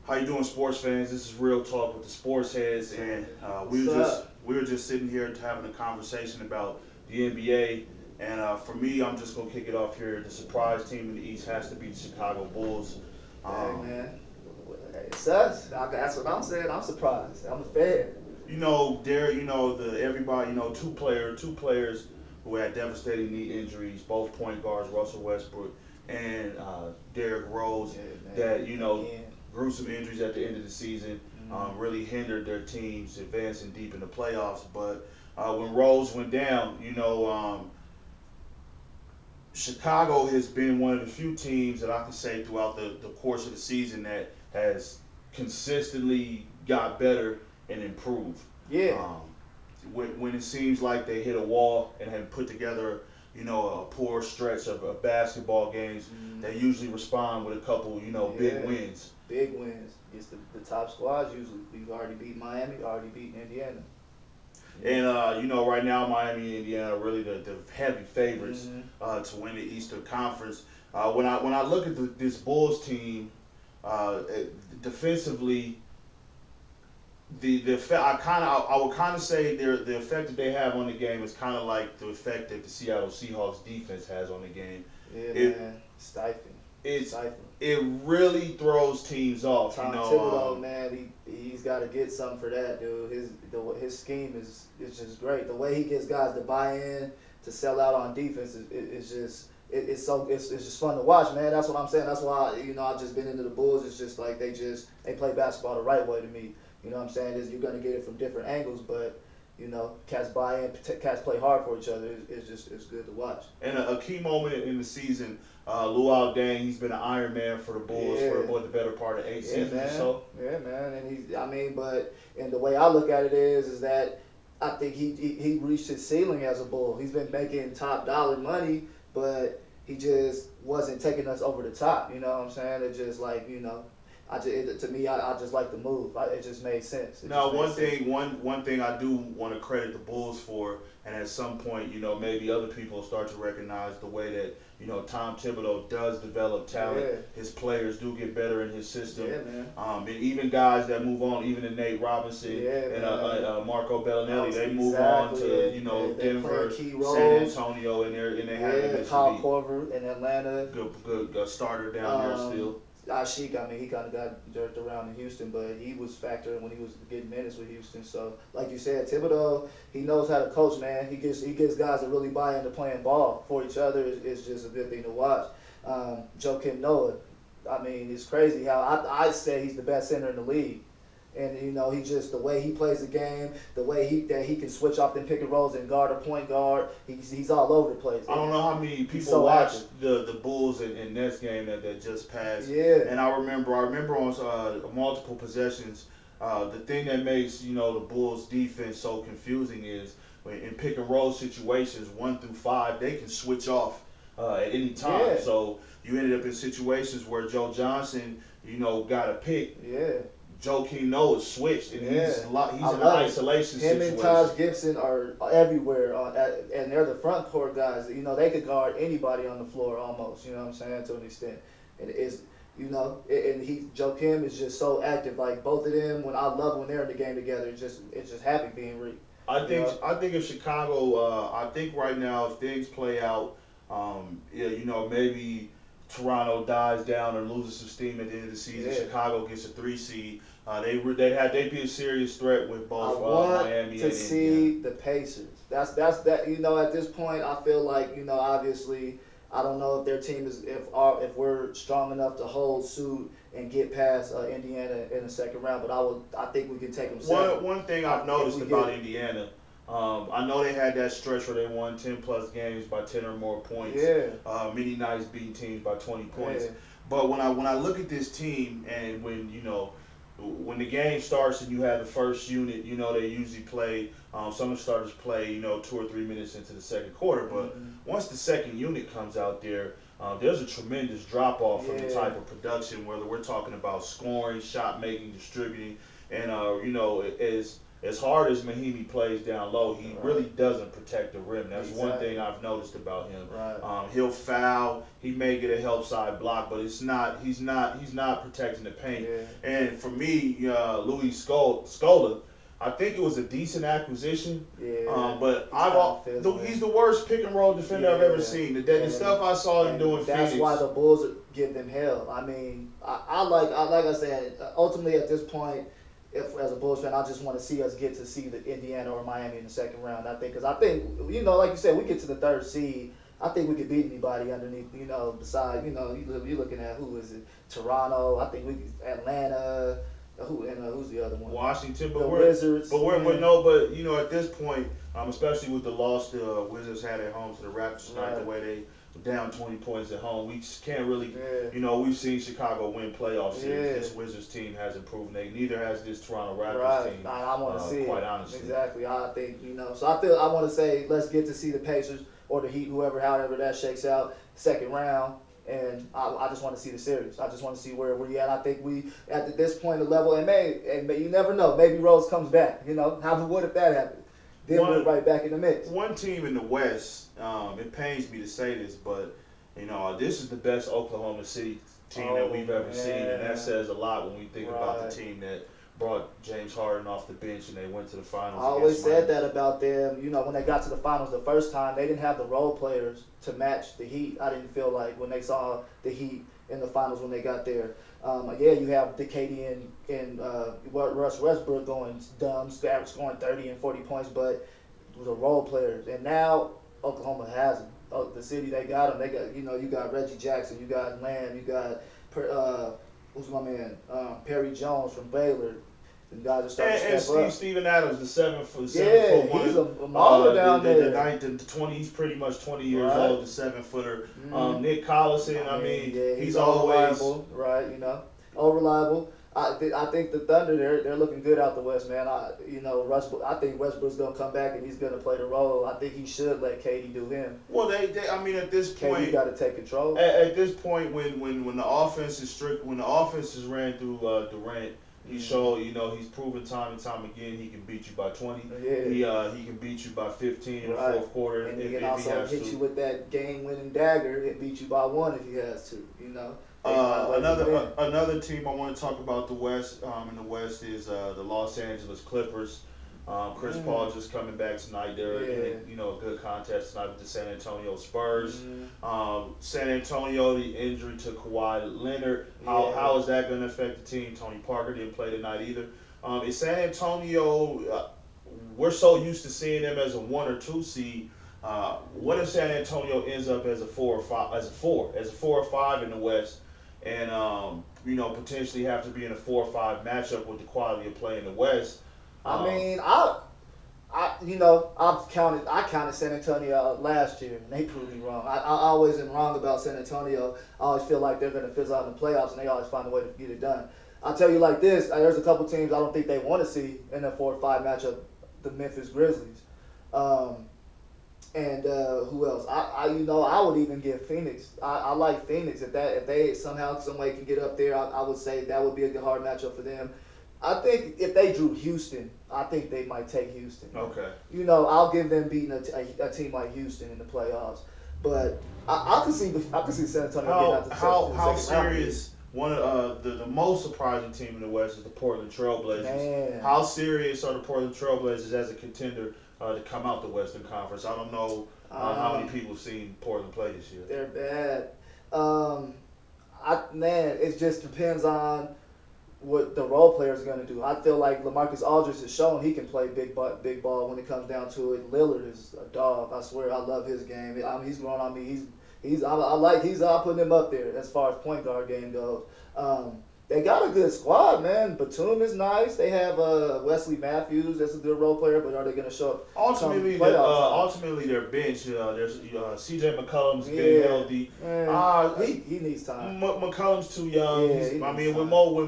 How you doing, sports fans? This is Real Talk with the Sports Heads, and we were just sitting here having a conversation about the NBA. And for me, I'm just gonna kick it off here. The surprise team in the East has to be the Chicago Bulls. Hey Um, man, it sucks. That's what I'm saying. I'm surprised. I'm a fan. there, the everybody, two players who had devastating knee injuries, both point guards, Russell Westbrook and Derrick Rose, Yeah, that man. Again. gruesome injuries at the end of the season really hindered their teams advancing deep in the playoffs. But when Rose went down, Chicago has been one of the few teams that I can say throughout the course of the season that has consistently got better and improved. Yeah. Um, when it seems like they hit a wall and have put together, a poor stretch of basketball games, they usually respond with a couple, big Yeah. wins. Big wins against the top squads. Usually, we've already beat Miami, already beaten Indiana. And right now Miami and Indiana are really the heavy favorites Mm-hmm. to win the Eastern Conference. When I look at this Bulls team, defensively, the effect I would kind of say the effect that they have on the game is kind of like the effect that the Seattle Seahawks defense has on the game. Yeah, It man. Stifling. it's Stifling. it really throws teams off. Tom Thibodeau, man, he's got to get something for that, dude. His scheme is just great. The way he gets guys to buy in, to sell out on defense is just it's just fun to watch, man. That's what I'm saying. That's why I've just been into the Bulls. It's just like they play basketball the right way to me. You know what I'm saying? Is you're gonna get it from different angles, but cats buy in, cats play hard for each other. It's good to watch. And a key moment in the season, Luol Deng, he's been an Iron Man for the Bulls Yeah. for the better part of eight Yeah, seasons or man. so. Yeah, man. And the way I look at it is that I think he reached his ceiling as a Bull. He's been making top dollar money, but he just wasn't taking us over the top. You know what I'm saying? It's just like to me, I just like the move. It just made sense. Now, one thing I do want to credit the Bulls for, and at some point, maybe other people start to recognize the way that Tom Thibodeau does develop talent. Yeah. His players do get better in his system. Yeah, man. And even guys that move on, even the Nate Robinson Yeah, and man. Marco Bellinelli, they move on Exactly. to They Denver, play key San roles. Antonio, and they have Yeah, eventually Kyle Korver in Atlanta. good starter down there still. Ashik, he kind of got jerked around in Houston, but he was factoring when he was getting minutes with Houston. So, like you said, Thibodeau, he knows how to coach, man. He gets guys to really buy into playing ball for each other. It's just a good thing to watch. Joakim Noah, it's crazy how I say he's the best center in the league. And he just the way he plays the game, the way he can switch off them pick and rolls and guard a point guard. He's all over the place. I don't know how many people so watched active. the Bulls and Nets game that just passed. Yeah. And I remember on multiple possessions, the thing that makes the Bulls defense so confusing is when in pick and roll situations 1 through 5 they can switch off at any time. Yeah. So you ended up in situations where Joe Johnson got a pick. Yeah. Joakim Noah switched, and he's in an isolation Him situation. and Taj Gibson are everywhere, and they're the front court guys. They could guard anybody on the floor almost. You know what I'm saying, to an extent. And Joakim is just so active. Like both of them, when I love when they're in the game together, it's just happy being real. I think if Chicago, I think right now if things play out, maybe Toronto dies down or loses some steam at the end of the season. Yeah. Chicago gets a 3 seed. They'd be a serious threat with both I want Miami to and see Indiana. the Pacers. That's that. At this point, I feel like obviously, I don't know if their team is if we're strong enough to hold suit and get past Indiana in the second round. But I think we can take them. One thing I've noticed about Indiana. I know they had that stretch where they won 10 plus games by 10 or more points. Yeah. Many nights beating teams by 20 points. Yeah. But when I look at this team and when the game starts and you have the first unit, they usually play. Some of the starters play 2 or 3 minutes into the second quarter. But once the second unit comes out there, there's a tremendous drop off from the type of production. Whether we're talking about scoring, shot making, distributing, and as as hard as Mahimi plays down low, he Right. really doesn't protect the rim. That's one Exactly. thing I've noticed about him. Right. He'll foul. He may get a help side block, but it's not. He's not protecting the paint. Yeah. And for me, Louis Scola, I think it was a decent acquisition. Yeah. But He's he's the worst pick and roll defender I've ever Yeah. seen. The stuff I saw him And doing. that's Phoenix. why the Bulls give them hell. I mean, like I said, ultimately at this point, if as a Bulls fan, I just want to see us get to see the Indiana or Miami in the second round. Because I think like you said, we get to the third seed. I think we could beat anybody underneath. Besides you're looking at who is it? Toronto. I think Atlanta. Who's the other one? Washington, the Wizards. But at this point, especially with the loss the Wizards had at home to the Raptors tonight, Right. the way they were down 20 points at home, we just can't really. Yeah. We've seen Chicago win playoff series. Yeah. This Wizards team hasn't proven they. Neither has this Toronto Raptors Right. team. I want to see quite it. honestly. Exactly. I think So I want to say let's get to see the Pacers or the Heat, however that shakes out, second round. And I just want to see the series. I just want to see where we're at. I think we at this point of level, and you never know. Maybe Rose comes back. What if that happens? Then we're right back in the mix. One team in the West. It pains me to say this, but this is the best Oklahoma City team that we've ever seen, and that says a lot when we think about the team that brought James Harden off the bench and they went to the finals. I always said that about them. When they got to the finals the first time, they didn't have the role players to match the Heat. I didn't feel like when they saw the Heat in the finals when they got there. You have the KD and Russ Westbrook going dumb, scoring 30 and 40 points, but it was a role players. And now Oklahoma has them. The city, they got them. They got you got Reggie Jackson, you got Lamb, you got who's my man Perry Jones from Baylor. And guys are starting to step up. Steven Adams, the 7 foot 1. He's a mauler down there. The 20, he's pretty much 20 years Right. old, the 7-footer. Mhm. Nick Collison, he's always reliable, right? All reliable. I think the Thunder they're looking good out the West, man. I think Westbrook's gonna come back and he's gonna play the role. I think he should let KD do him. Well, at this point, KD got to take control. At this point, when the offense is when the offense is ran through Durant. He showed, he's proven time and time again he can beat you by 20. Yeah. He can beat you by 15 in the Right. fourth quarter And he if can he also has hit to. you with that game-winning dagger and beat you by 1 if he has to. Another team I want to talk about the West. In the West is the Los Angeles Clippers. Chris Paul just coming back tonight. They're in a good contest tonight with the San Antonio Spurs. San Antonio, the injury to Kawhi Leonard. How is that going to affect the team? Tony Parker didn't play tonight either. In San Antonio, we're so used to seeing them as a 1 or 2 seed. What if San Antonio ends up as a 4 or 5, as a 4 or 5 in the West, and potentially have to be in a 4 or 5 matchup with the quality of play in the West? I counted San Antonio out last year, and they proved me wrong. I always am wrong about San Antonio. I always feel like they're going to fizzle out in the playoffs, and they always find a way to get it done. I'll tell you like this: there's a couple teams I don't think they want to see in a 4 or 5 matchup. The Memphis Grizzlies, and who else? I would even give Phoenix. I like Phoenix if they somehow some way can get up there. I would say that would be a good hard matchup for them. I think if they drew Houston, I think they might take Houston. Okay. I'll give them beating a team like Houston in the playoffs. But I could see San Antonio getting out to the second how round. serious? One of the most surprising team in the West is the Portland Trailblazers. Man. How serious are the Portland Trailblazers as a contender to come out the Western Conference? I don't know how many people have seen Portland play this year. They're bad. It just depends on what the role players are going to do. I feel like LaMarcus Aldridge has shown he can play big ball when it comes down to it. Lillard is a dog. I swear, I love his game. He's growing on me. I'm putting him up there as far as point guard game goes. They got a good squad, man. Batum is nice. They have Wesley Matthews. That's a good role player, but are they going to show up? Ultimately, their bench. There's C.J. McCollum's been healthy. He needs time. McCollum's too young. With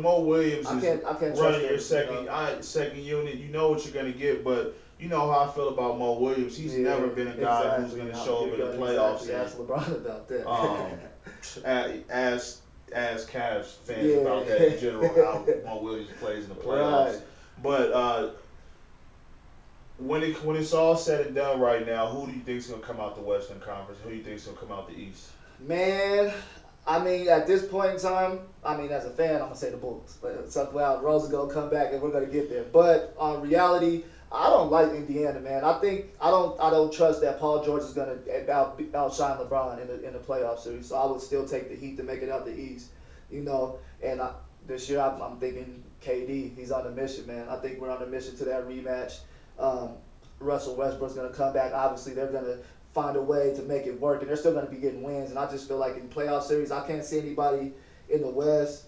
Mo Williams I can't running your trust second unit, you know what you're going to get, but you know how I feel about Mo Williams. He's never been a guy who's going to show up in the playoffs. Ask LeBron about that. As Cavs fans about that in general, how Mo Williams plays in the playoffs. Right. But when it's all said and done right now, who do you think is gonna come out the Western Conference? Who do you think is gonna come out the East? Man, I mean, at this point in time, I mean, as a fan, I'm gonna say the Bulls. But so, well, Rose is gonna come back, and we're gonna get there. But on reality, I don't like Indiana, man. I don't trust that Paul George is gonna outshine LeBron in the playoff series. So I would still take the Heat to make it out the East, you know. And this year, I'm thinking KD. He's on a mission, man. I think we're on a mission to that rematch. Um, Russell Westbrook's gonna come back. Obviously, they're gonna find a way to make it work, and they're still going to be getting wins. And I just feel like in playoff series, I can't see anybody in the West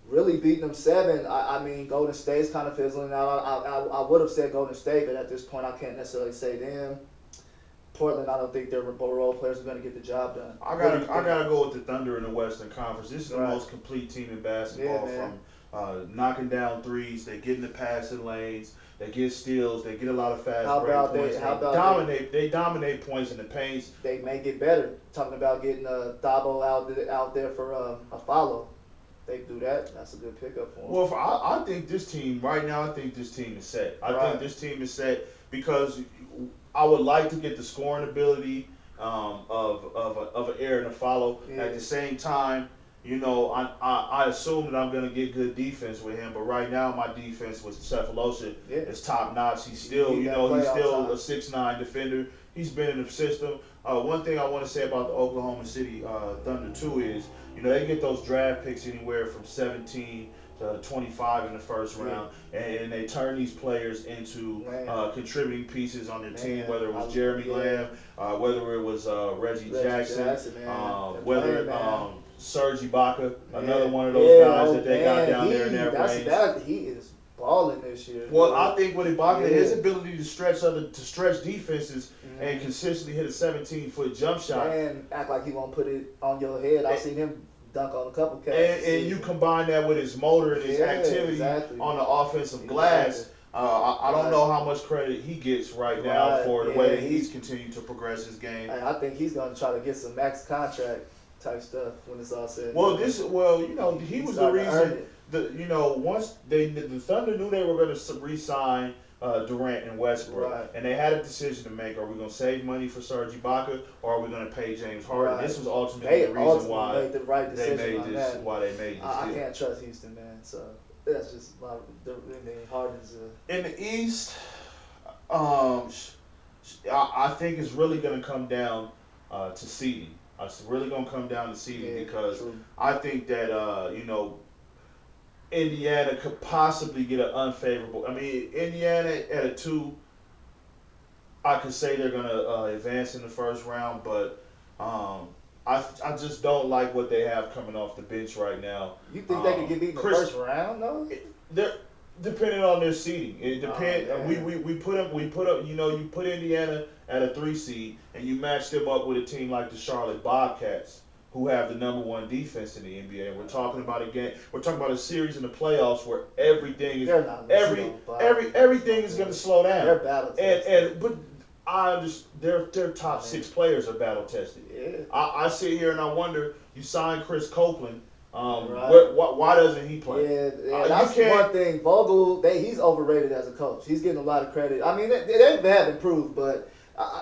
really beating them 7. I mean, Golden State's kind of fizzling out. I would have said Golden State, but at this point, I can't necessarily say them. Portland, I don't think their role players are going to get the job done. I gotta go with the Thunder in the Western Conference. This is the Right. most complete team in basketball. Yeah, man. From knocking down threes, they get in the passing lanes, they get steals, they get a lot of fast How break about points. They dominate points in the paints. They may get better. Talking about getting Thabo out there for a follow. They do that. That's a good pickup for them. Well, I think this team right now. I think this team is set. I Right. think this team is set because I would like to get the scoring ability of an Air and a follow. Yeah. At the same time, you know, I assume that I'm gonna get good defense with him. But right now, my defense with Cephalosha Yeah. is top notch. He's still, He you got know, he's playoff still time. a 6'9" defender. He's been in the system. One thing I want to say about the Oklahoma City Thunder too is, you know, they get those draft picks anywhere from 17 to 25 in the first round, and they turn these players into contributing pieces on their team, whether it was Jeremy Lamb, whether it was Reggie Jackson, whether Serge Ibaka, another one of those guys that they got down there in that range. He is balling this year. Well, dude. I think with Ibaka, his ability to stretch defenses and consistently hit a 17-foot jump shot, and act like he won't put it on your head. I've seen him dunk on a couple cats. and you combine that with his motor and his activity on the offensive glass. I don't know how much credit he gets right now for the way that he's continued to progress his game. I think he's gonna try to get some max contract type stuff when it's all said. You know, he was the reason. Once the Thunder knew they were going to re-sign Durant and Westbrook, and they had a decision to make: are we going to save money for Serge Ibaka, or are we going to pay James Harden? This was ultimately the reason why made the right decision they made this. Why they made this I deal. can't trust Houston, man. So that's just Harden's. In the East, I think it's really going to come down to seeding. It's really going to come down to seeding because I think that Indiana could possibly get an unfavorable. I mean, Indiana at a 2, I could say they're going to advance in the first round, but I just don't like what they have coming off the bench right now. You think they could get beat in the first round, though? They're depending on their seeding. It depends. We put up. You put Indiana at a 3 seed, and you match them up with a team like the Charlotte Bobcats, who have the number 1 defense in the NBA. And we're talking about a game. We're talking about a series in the playoffs where everything is everything is going to slow down. They're battle tested. But I understand their top 6 players are battle tested. Yeah. I sit here and I wonder. You signed Chris Copeland. Why doesn't he play? Yeah, that's one thing. Vogel, he's overrated as a coach. He's getting a lot of credit. I mean, they have improved, but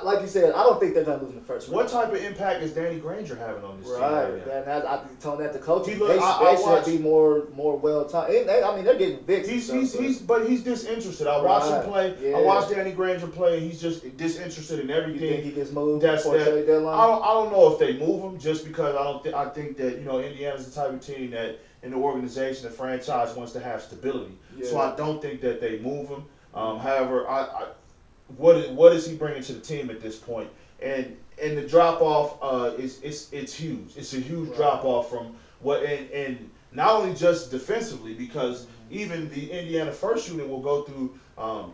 like you said, I don't think they're going to lose in the first round. What type of impact is Danny Granger having on this team? Right now? I told that to coaches. They should be more well-timed. I mean, they're getting big. He's disinterested. I watched him play. Yeah. I watched Danny Granger play, and he's just disinterested in everything. You think he gets moved before trade deadline? I don't know if they move him just because I think that Indiana's the type of team that in the organization, the franchise wants to have stability. Yeah. So I don't think that they move him. However, what is he bringing to the team at this point? And the drop off it's huge. It's a huge drop off from what and not only just defensively because even the Indiana first unit will go through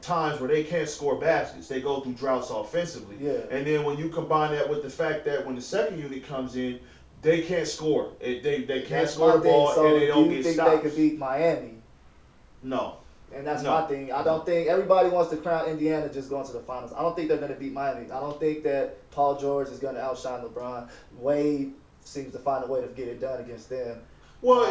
times where they can't score baskets. They go through droughts offensively. Yeah. And then when you combine that with the fact that when the second unit comes in, they can't score. They can't score the ball and they don't get stops. Do you think they could beat Miami? No. And that's my thing. I don't think everybody wants to crown Indiana just going to the finals. I don't think they're going to beat Miami. I don't think that Paul George is going to outshine LeBron. Wade seems to find a way to get it done against them. Well,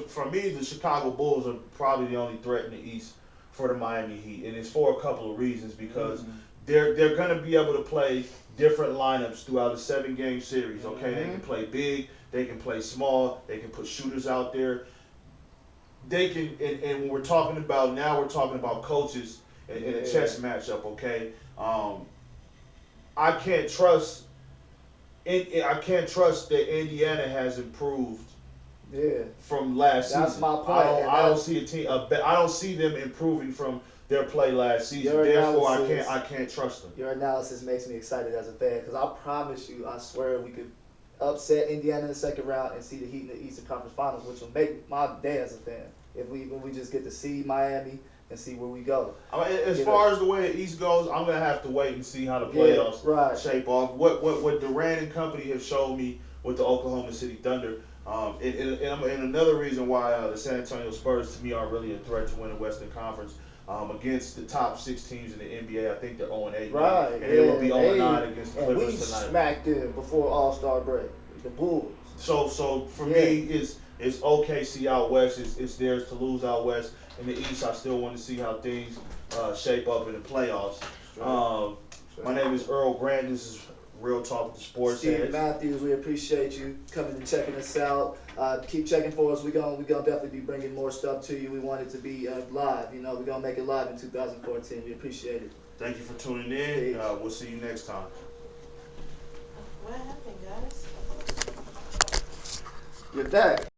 for me, the Chicago Bulls are probably the only threat in the East. for the Miami Heat, and it's for a couple of reasons because they're going to be able to play different lineups throughout a 7-game series. Okay, they can play big, they can play small, they can put shooters out there. They can, and when we're talking about now, we're talking about coaches in a chess matchup. Okay, I can't trust. I can't trust that Indiana has improved. Yeah, From last season. That's my point. I don't see a team. I don't see them improving from their play last season. Therefore, I can't trust them. Your analysis makes me excited as a fan because I promise you, I swear we could upset Indiana in the second round and see the Heat in the Eastern Conference Finals, which will make my day as a fan. If we just get to see Miami and see where we go. I mean, as far as the way the East goes, I'm gonna have to wait and see how the playoffs shape off. What Durant and company have showed me with the Oklahoma City Thunder. And another reason why the San Antonio Spurs to me are really a threat to win the Western Conference against the top 6 teams in the NBA. I think they're 0-8. Right. And they will be 0-9 against the Clippers tonight. We smacked them before All-Star break. The Bulls. So for me, it's OKC out west. It's theirs to lose out west. In the East, I still want to see how things shape up in the playoffs. My name is Earl Grant. This is Real Talk with the Sports Steve Heads. Matthews, we appreciate you coming and checking us out. Keep checking for us. We're gonna definitely be bringing more stuff to you. We want it to be live. We're gonna make it live in 2014. We appreciate it. Thank you for tuning in. We'll see you next time. What happened, guys? You're back.